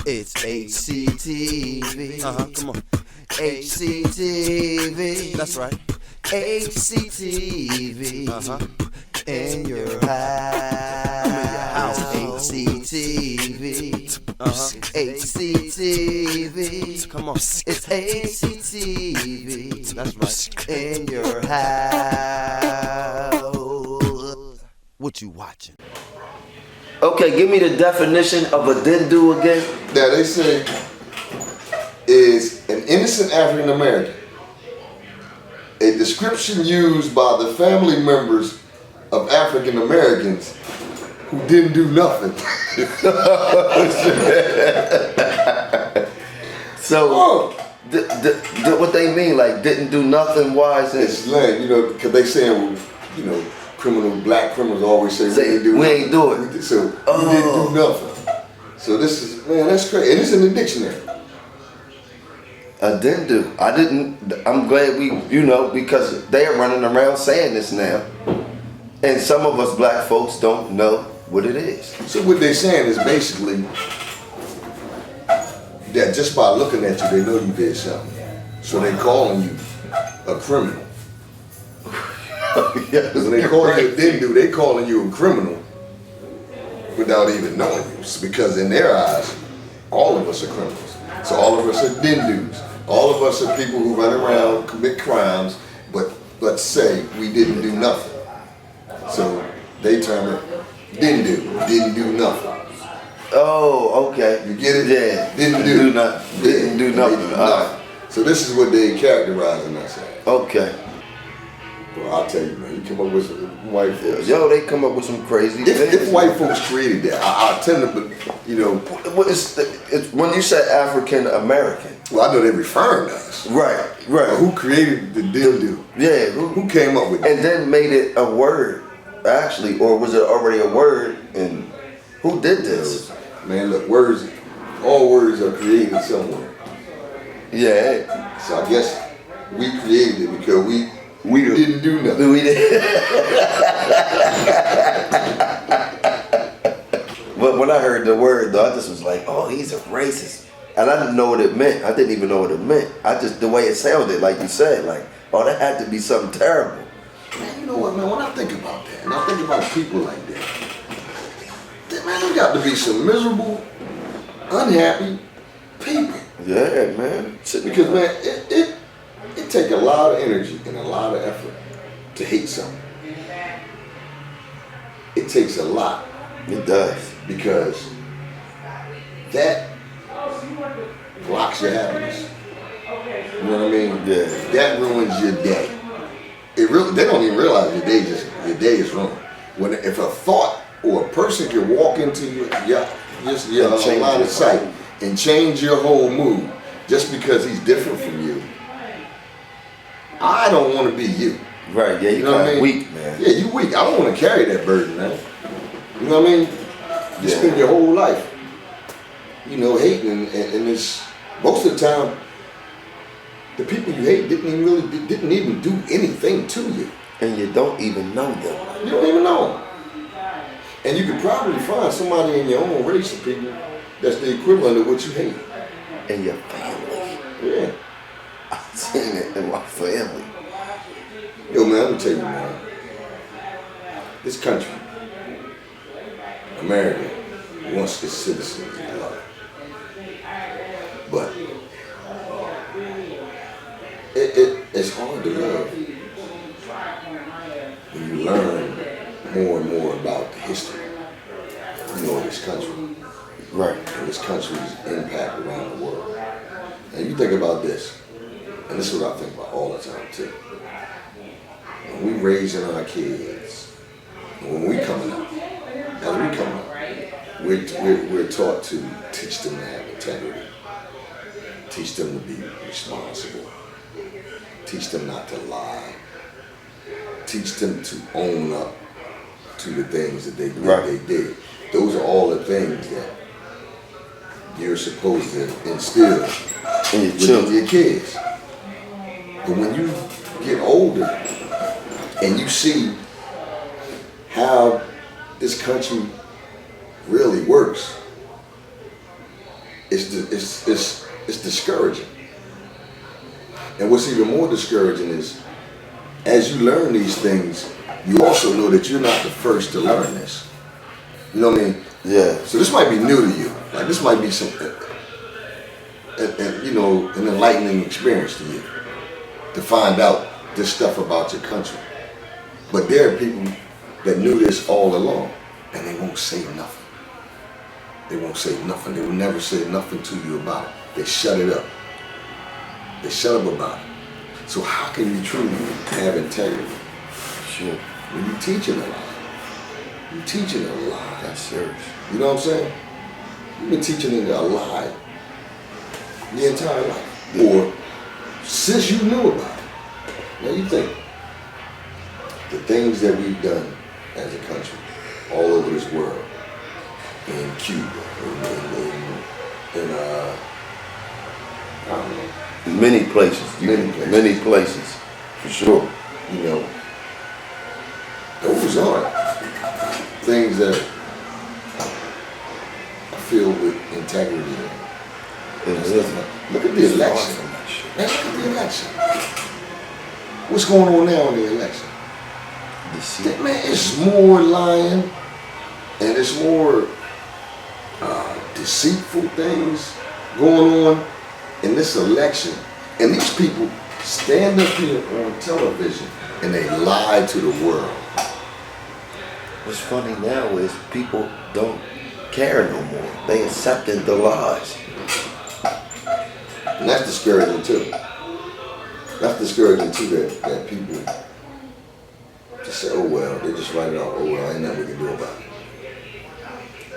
It's HCTV. Come on. HCTV. That's right. HCTV. In your house. HCTV. HCTV. Come on. It's HCTV. That's right. In your house. What you watching? Okay, give me the definition of a Dindu again. Now they say is an innocent African American, a description used by the family members of African Americans who didn't do nothing. So, what they mean, like didn't do nothing? Why is it? It's slang, you know, because they saying, you know, black criminals always say we ain't do it. So we didn't do nothing. So this is, man, that's crazy. And it's in the dictionary. A Dindu. I'm glad we, because they're running around saying this now. And some of us black folks don't know what it is. So what they're saying is basically that just by looking at you, they know you did something. So they calling you a criminal. Yes, when they call you a Dindu, they calling you a criminal without even knowing you. Because in their eyes, all of us are criminals. So all of us are Dindus. All of us are people who run around, commit crimes, but say we didn't do nothing. So they term it Dindu, didn't do nothing. Oh, okay. You get it? Yeah. Didn't do nothing. Didn't do nothing. So this is what they characterizing us as. Okay. Well, I'll tell you, man, you come up with some white folks. Yo, they come up with some crazy things. If white folks created that, I tend to, it's when you say African American. Well, I know they're referring to us. Right. But who created the Dindu? Yeah. Who came up with it? And then made it a word, actually, or was it already a word? And who did this? Man, look, all words are created somewhere. Yeah. So I guess we created it because we didn't do nothing. We didn't. But when I heard the word, though, I just was like, oh, he's a racist. And I didn't know what it meant. I didn't even know what it meant. The way it sounded, like you said, like, oh, that had to be something terrible. Man, you know what, man, when I think about that, and I think about people like that, man, there got to be some miserable, unhappy people. Yeah, man. Because, man, it takes a lot of energy and a lot of effort to hate something. It takes a lot. It does. Because that blocks your happiness. You know what I mean? Yeah. That ruins your day. They don't even realize your day is ruined. If a thought or a person can walk into your line of sight and change your whole mood just because he's different from you, I don't want to be you. Right, yeah, you're kind of weak, man. Yeah, you weak. I don't want to carry that burden, man. You know what I mean? You spend your whole life, hating, and it's most of the time the people you hate didn't even do anything to you. And you don't even know them. You don't even know them. And you could probably find somebody in your own race of people that's the equivalent of what you hate. In your family. Yeah. I've seen it in my family. Yo, man, I'm gonna tell you, man. This country, America, wants its citizens to love it. But it's hard to love when you learn more and more about the history of this country. Right. And this country's impact around the world. And you think about this, and this is what I think about all the time too. When we raising our kids, when we coming up, we're taught to teach them to have integrity, teach them to be responsible, teach them not to lie, teach them to own up to the things that they did. Those are all the things that you're supposed to instill in your kids. But when you get older and you see how this country really works, it's discouraging. And what's even more discouraging is, as you learn these things, you also know that you're not the first to learn this. You know what I mean? Yeah. So this might be new to you. Like this might be some, you know, an enlightening experience to you to find out this stuff about your country. But there are people that knew this all along, and they won't say nothing. They won't say nothing. They will never say nothing to you about it. They shut it up. They shut up about it. So how can you truly have integrity? Sure. When you're teaching a lie. You're teaching a lie. That's serious. You know what I'm saying? You've been teaching it a lie the entire life. Or since you knew about it. Now you think, the things that we've done as a country, all over this world, in Cuba, in I don't know, Many places. Many places. For sure. you know, those aren't things that are filled with integrity. Look at the election. Man, look at the election. What's going on now in the election? Man, it's more lying and it's more deceitful things going on in this election. And these people stand up here on television and they lie to the world. What's funny now is people don't care no more. They accepted the lies. And that's discouraging too. That's discouraging too, that people just say, oh well, they just write it off, oh well, ain't nothing we can do about it.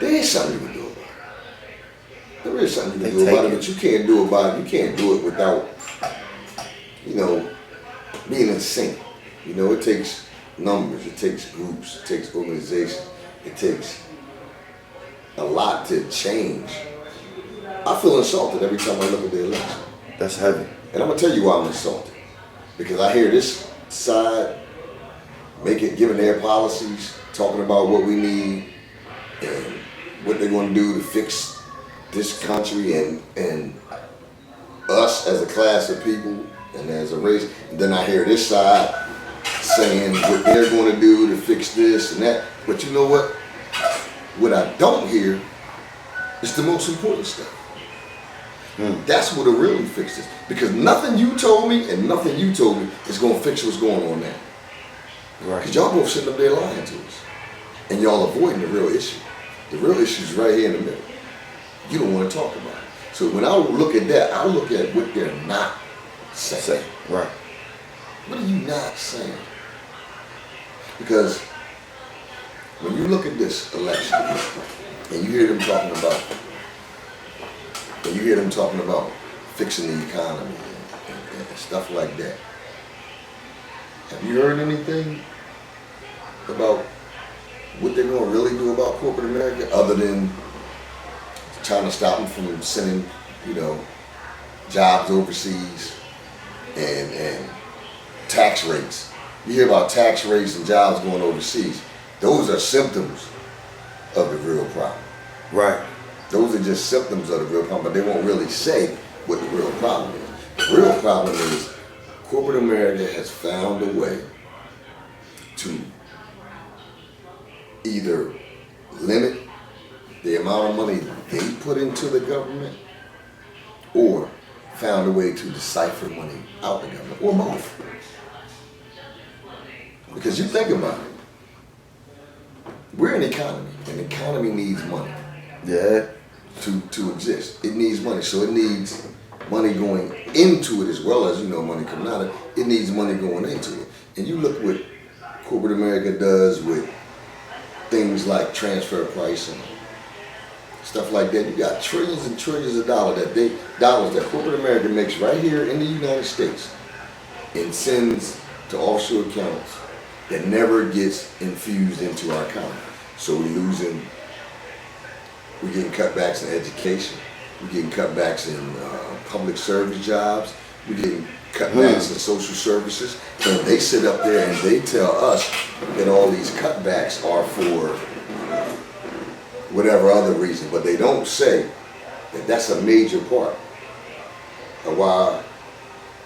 There is something you can do about it. There is something you can do about it, but you can't do about it. You can't do it without, you know, being in sync. You know, it takes numbers, it takes groups, it takes organization, it takes a lot to change. I feel insulted every time I look at the election. That's heavy. And I'm gonna tell you why I'm insulted. Because I hear this side giving their policies, talking about what we need and what they're gonna do to fix this country and us as a class of people and as a race. And then I hear this side saying what they're gonna do to fix this and that. But you know what? What I don't hear is the most important stuff. That's what will really fix this. Because nothing you told me and nothing you told me is going to fix what's going on now. Right. Because y'all both sitting up there lying to us. And y'all avoiding the real issue. The real issue is right here in the middle. You don't want to talk about it. So when I look at that, I look at what they're not saying. Right. What are you not saying? Because when you look at this election and you hear them talking about fixing the economy and stuff like that. Have you heard anything about what they're going to really do about corporate America other than trying to stop them from sending, you know, jobs overseas and tax rates? You hear about tax rates and jobs going overseas. Those are symptoms of the real problem. Right. Those are just symptoms of the real problem, but they won't really say what the real problem is. The real problem is corporate America has found a way to either limit the amount of money they put into the government or found a way to decipher money out of the government, or both. Because you think about it, we're an economy, and the economy needs money. Yeah. To exist. It needs money. So it needs money going into it as well as, you know, money coming out of it. It needs money going into it. And you look what corporate America does with things like transfer pricing, stuff like that. You got trillions and trillions of dollars that corporate America makes right here in the United States and sends to offshore accounts that never gets infused into our economy. So we're getting cutbacks in education. We're getting cutbacks in public service jobs. We're getting cutbacks in social services. And they sit up there and they tell us that all these cutbacks are for whatever other reason. But they don't say That's a major part of why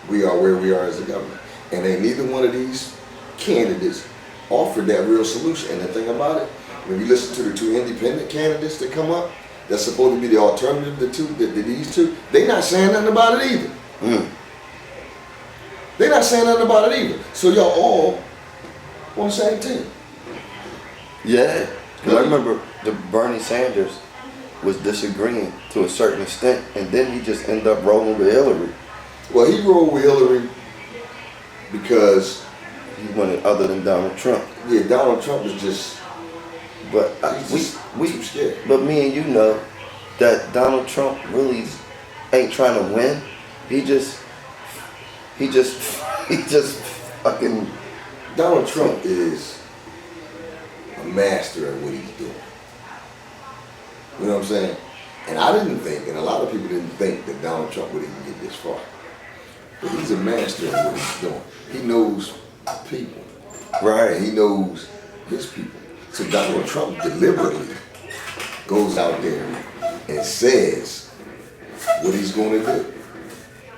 we are where we are as a government. And ain't neither one of these candidates offered that real solution. And the thing about it, when you listen to the two independent candidates that come up, that's supposed to be the alternative to these two, they not saying nothing about it either. They not saying nothing about it either. So y'all all on the same team. Yeah, because I remember the Bernie Sanders was disagreeing to a certain extent, and then he just ended up rolling with Hillary. Well, he rolled with Hillary because He wanted other than Donald Trump. yeah, Donald Trump is just But we too scared. But me and you know that Donald Trump really ain't trying to win. He just fucking. Donald Trump is a master at what he's doing. You know what I'm saying? And I didn't think, and a lot of people didn't think that Donald Trump would even get this far. But he's a master at what he's doing. He knows people. Right. And he knows his people. So Donald Trump deliberately goes out there and says what he's going to do.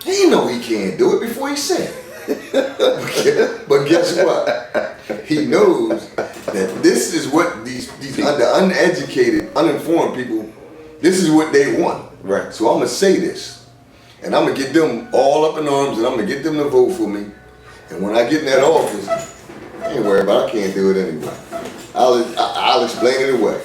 He know he can't do it before he said it. But guess what? He knows that this is what these the uneducated, uninformed people, this is what they want. Right. So I'm going to say this. And I'm going to get them all up in arms and I'm going to get them to vote for me. And when I get in that office, I ain't worried about it. I can't do it anyway. I'll explain it away.